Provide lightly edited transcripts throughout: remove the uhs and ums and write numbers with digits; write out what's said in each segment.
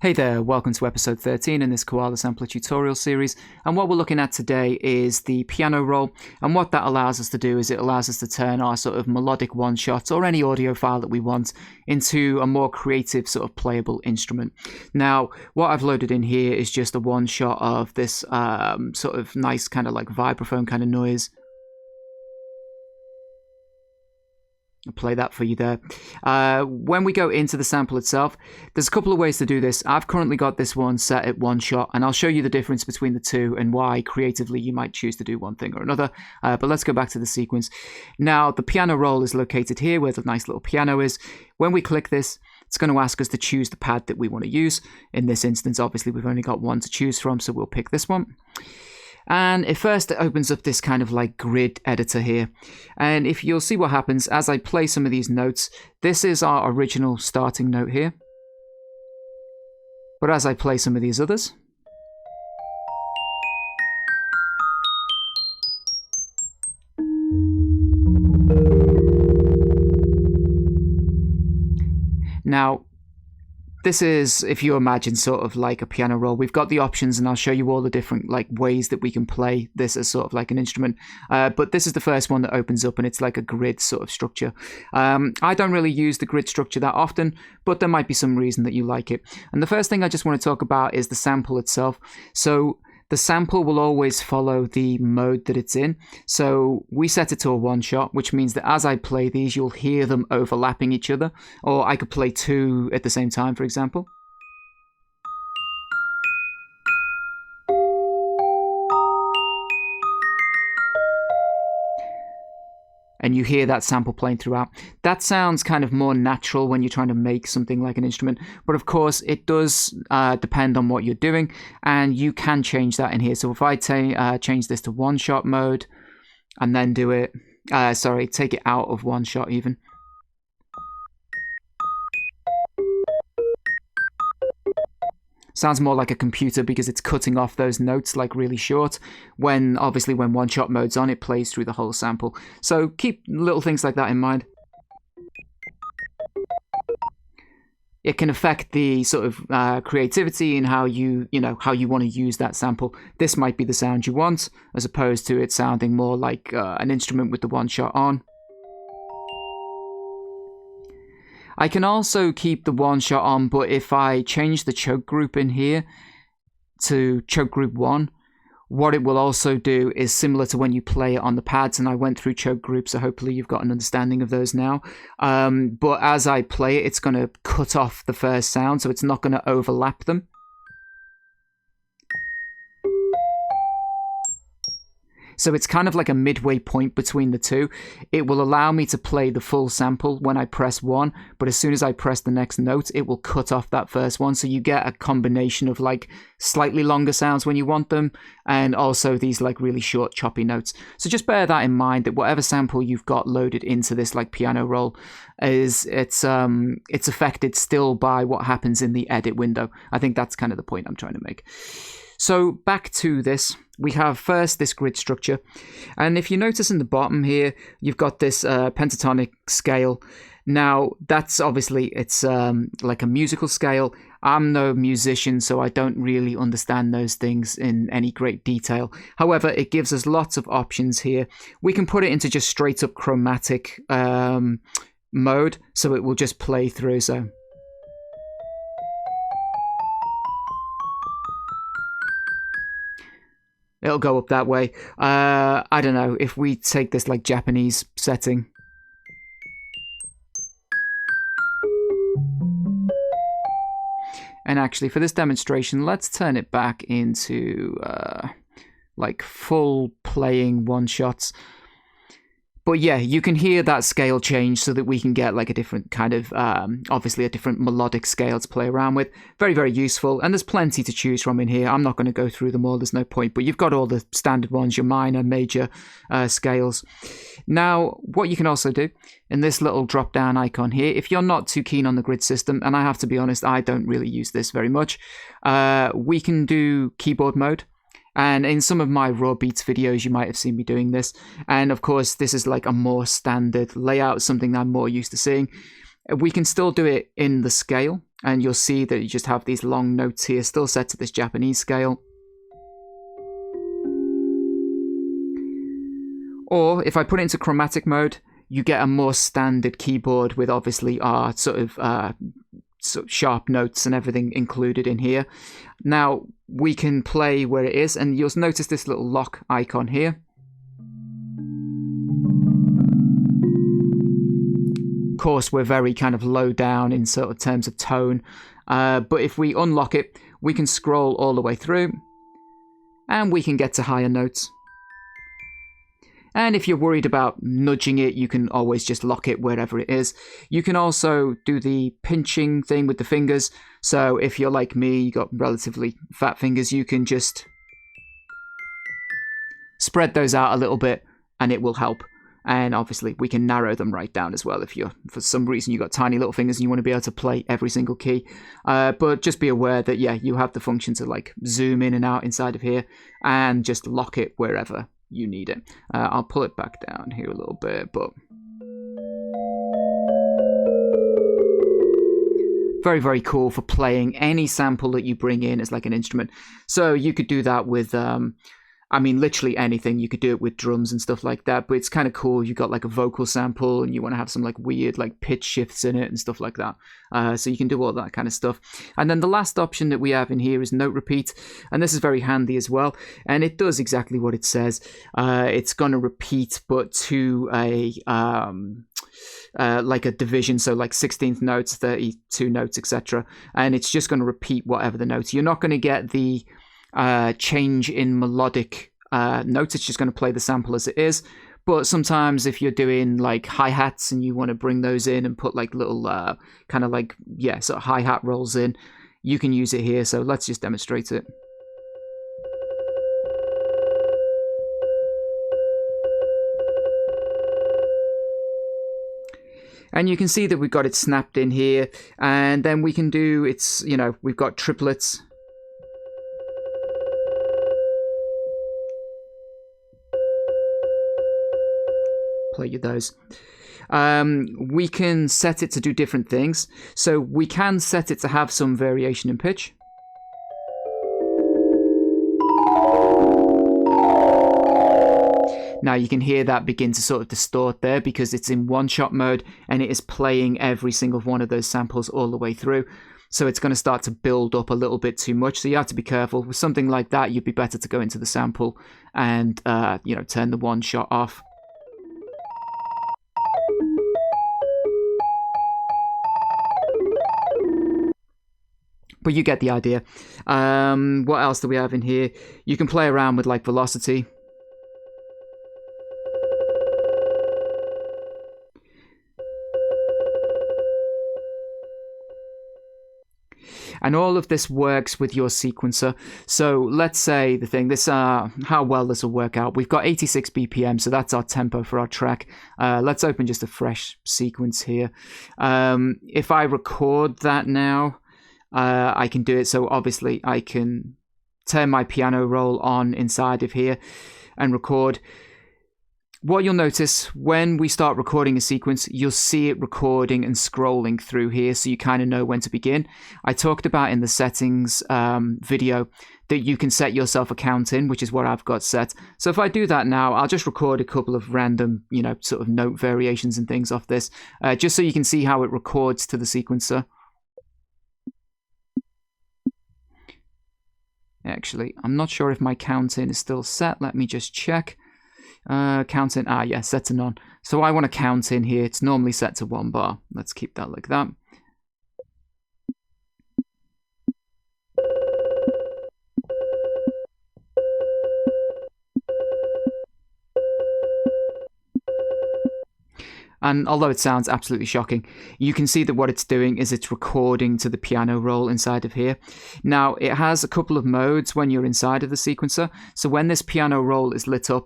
Hey there, welcome to episode 13 in this Koala Sampler tutorial series, and what we're looking at today is the piano roll, and what that allows us to do is it allows us to turn our sort of melodic one-shot or any audio file that we want into a more creative sort of playable instrument. Now, what I've loaded in here is just a one-shot of this sort of nice kind of like vibraphone kind of noise. I'll play that for you there. When we go into the sample itself, there's a couple of ways to do this. I've currently got this one set at one shot, and I'll show you the difference between the two and why creatively you might choose to do one thing or another. But let's go back to the sequence. Now, the piano roll is located here where the nice little piano is. When we click this, it's going to ask us to choose the pad that we want to use. In this instance, obviously, we've only got one to choose from, so we'll pick this one. And at first it opens up this kind of like grid editor here, and if you'll see what happens as I play some of these notes, this is our original starting note here, but as I play some of these others, now this is, if you imagine sort of like a piano roll, we've got the options, and I'll show you all the different like ways that we can play this as sort of like an instrument. But this is the first one that opens up, and it's like a grid sort of structure. I don't really use the grid structure that often, but there might be some reason that you like it. And the first thing I just want to talk about is the sample itself. So the sample will always follow the mode that it's in. So we set it to a one shot, which means that as I play these, you'll hear them overlapping each other. Or I could play two at the same time, for example. And you hear that sample playing throughout. That sounds kind of more natural when you're trying to make something like an instrument, but of course it does depend on what you're doing, and you can change that in here. So if I change this to one shot mode and then do it, take it out of one shot even. Sounds more like a computer because it's cutting off those notes like really short, when obviously when one shot mode's on, it plays through the whole sample. So keep little things like that in mind. It can affect the sort of creativity and how you want to use that sample. This might be the sound you want, as opposed to it sounding more like an instrument with the one shot on. I can also keep the one shot on, but if I change the choke group in here to choke group 1, what it will also do is similar to when you play it on the pads, and I went through choke groups, so hopefully you've got an understanding of those now. But as I play it, it's going to cut off the first sound, so it's not going to overlap them. So it's kind of like a midway point between the two. It will allow me to play the full sample when I press 1, but as soon as I press the next note, it will cut off that first one. So you get a combination of like slightly longer sounds when you want them, and also these like really short choppy notes. So just bear that in mind, that whatever sample you've got loaded into this like piano roll it's affected still by what happens in the edit window. I think that's kind of the point I'm trying to make. So back to this, we have first this grid structure, and if you notice in the bottom here, you've got this pentatonic scale. Now that's obviously, it's like a musical scale. I'm no musician, so I don't really understand those things in any great detail. However, it gives us lots of options here. We can put it into just straight up chromatic mode, so it will just play through. So it'll go up that way. I don't know, if we take this like Japanese setting. And actually for this demonstration, let's turn it back into like full playing one shots. But yeah, you can hear that scale change so that we can get like a different kind of, obviously a different melodic scale to play around with. Very, very useful. And there's plenty to choose from in here. I'm not going to go through them all, there's no point. But you've got all the standard ones, your minor, major scales. Now, what you can also do in this little drop down icon here, if you're not too keen on the grid system, and I have to be honest, I don't really use this very much, we can do keyboard mode. And in some of my raw beats videos, you might have seen me doing this. And of course, this is like a more standard layout, something I'm more used to seeing. We can still do it in the scale, and you'll see that you just have these long notes here still set to this Japanese scale. Or if I put it into chromatic mode, you get a more standard keyboard with obviously our sort of sharp notes and everything included in here. Now we can play where it is, and you'll notice this little lock icon here. Of course, we're very kind of low down in sort of terms of tone, but if we unlock it, we can scroll all the way through, and we can get to higher notes. And if you're worried about nudging it, you can always just lock it wherever it is. You can also do the pinching thing with the fingers. So if you're like me, you got relatively fat fingers, you can just spread those out a little bit and it will help. And obviously we can narrow them right down as well if you're, for some reason, you've got tiny little fingers and you want to be able to play every single key. But just be aware that, yeah, you have the function to like zoom in and out inside of here and just lock it wherever you need it. I'll pull it back down here a little bit, but very, very cool for playing any sample that you bring in as like an instrument. So you could do that with I mean, literally anything. You could do it with drums and stuff like that, but it's kind of cool. You got like a vocal sample and you want to have some like weird like pitch shifts in it and stuff like that. So you can do all that kind of stuff. And then the last option that we have in here is note repeat. And this is very handy as well. And it does exactly what it says. It's going to repeat, but to a like a division, so like 16th notes, 32 notes, etc. And it's just going to repeat whatever the notes. You're not going to get the change in melodic notes. It's just going to play the sample as it is. But sometimes if you're doing like hi-hats and you want to bring those in and put like little kind of like, yeah, sort of hi-hat rolls in, you can use it here. So let's just demonstrate it. And you can see that we've got it snapped in here, and then we can do, it's, you know, we've got triplets. Play you those. We can set it to do different things. So we can set it to have some variation in pitch. Now you can hear that begin to sort of distort there because it's in one-shot mode and it is playing every single one of those samples all the way through. So it's going to start to build up a little bit too much. So you have to be careful. With something like that, you'd be better to go into the sample and, you know, turn the one-shot off. But you get the idea. What else do we have in here? You can play around with like velocity. And all of this works with your sequencer. So let's say the thing, this how well this will work out. We've got 86 BPM, so that's our tempo for our track. Let's open just a fresh sequence here. If I record that now, I can do it. So obviously I can turn my piano roll on inside of here and record. What you'll notice when we start recording a sequence, you'll see it recording and scrolling through here, so you kind of know when to begin. I talked about in the settings video that you can set yourself a count in, which is what I've got set. So if I do that now, I'll just record a couple of random, you know, sort of note variations and things off this, just so you can see how it records to the sequencer. Actually, I'm not sure if my count in is still set. Let me just check. Count in, yeah, set to none. So I want to count in here. It's normally set to 1 bar. Let's keep that like that. And although it sounds absolutely shocking, you can see that what it's doing is it's recording to the piano roll inside of here. Now, it has a couple of modes when you're inside of the sequencer. So when this piano roll is lit up,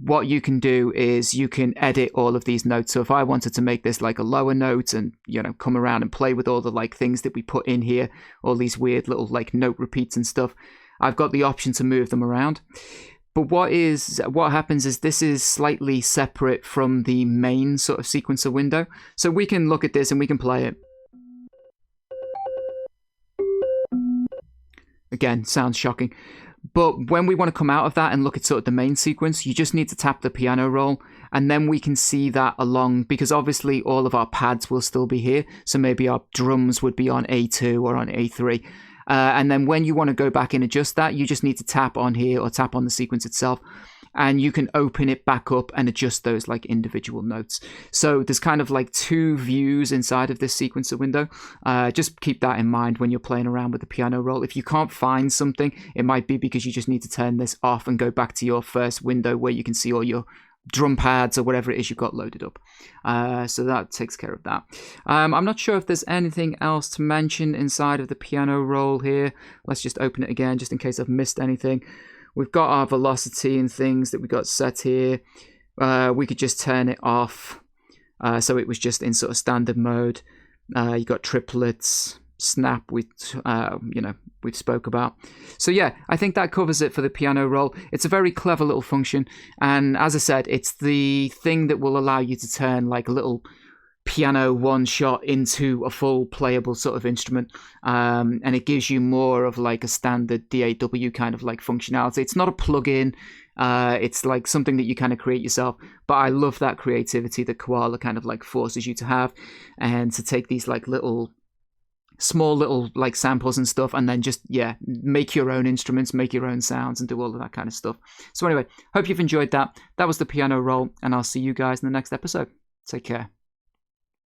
what you can do is you can edit all of these notes. So if I wanted to make this like a lower note and, you know, come around and play with all the like things that we put in here, all these weird little like note repeats and stuff, I've got the option to move them around. But what happens is this is slightly separate from the main sort of sequencer window. So we can look at this and we can play it. Again, sounds shocking. But when we want to come out of that and look at sort of the main sequence, you just need to tap the piano roll, and then we can see that along, because obviously all of our pads will still be here. So maybe our drums would be on A2 or on A3. And then when you want to go back and adjust that, you just need to tap on here or tap on the sequence itself, and you can open it back up and adjust those like individual notes. So there's kind of like two views inside of this sequencer window. Just keep that in mind when you're playing around with the piano roll. If you can't find something, it might be because you just need to turn this off and go back to your first window where you can see all your drum pads or whatever it is you've got loaded up. So that takes care of that. I'm not sure if there's anything else to mention inside of the piano roll here. Let's just open it again just in case I've missed anything. We've got our velocity and things that we got set here. We could just turn it off. So it was just in sort of standard mode. You got triplets, snap, we've spoke about. So yeah, I think that covers it for the piano roll. It's a very clever little function. And as I said, it's the thing that will allow you to turn like a little piano one shot into a full playable sort of instrument, and it gives you more of like a standard DAW kind of like functionality. It's not a plug-in, it's like something that you kind of create yourself, but I love that creativity that Koala kind of like forces you to have, and to take these like small little like samples and stuff, and then just make your own instruments, make your own sounds, and do all of that kind of stuff. So anyway, hope you've enjoyed that. That was the piano roll, and I'll see you guys in the next episode. Take care.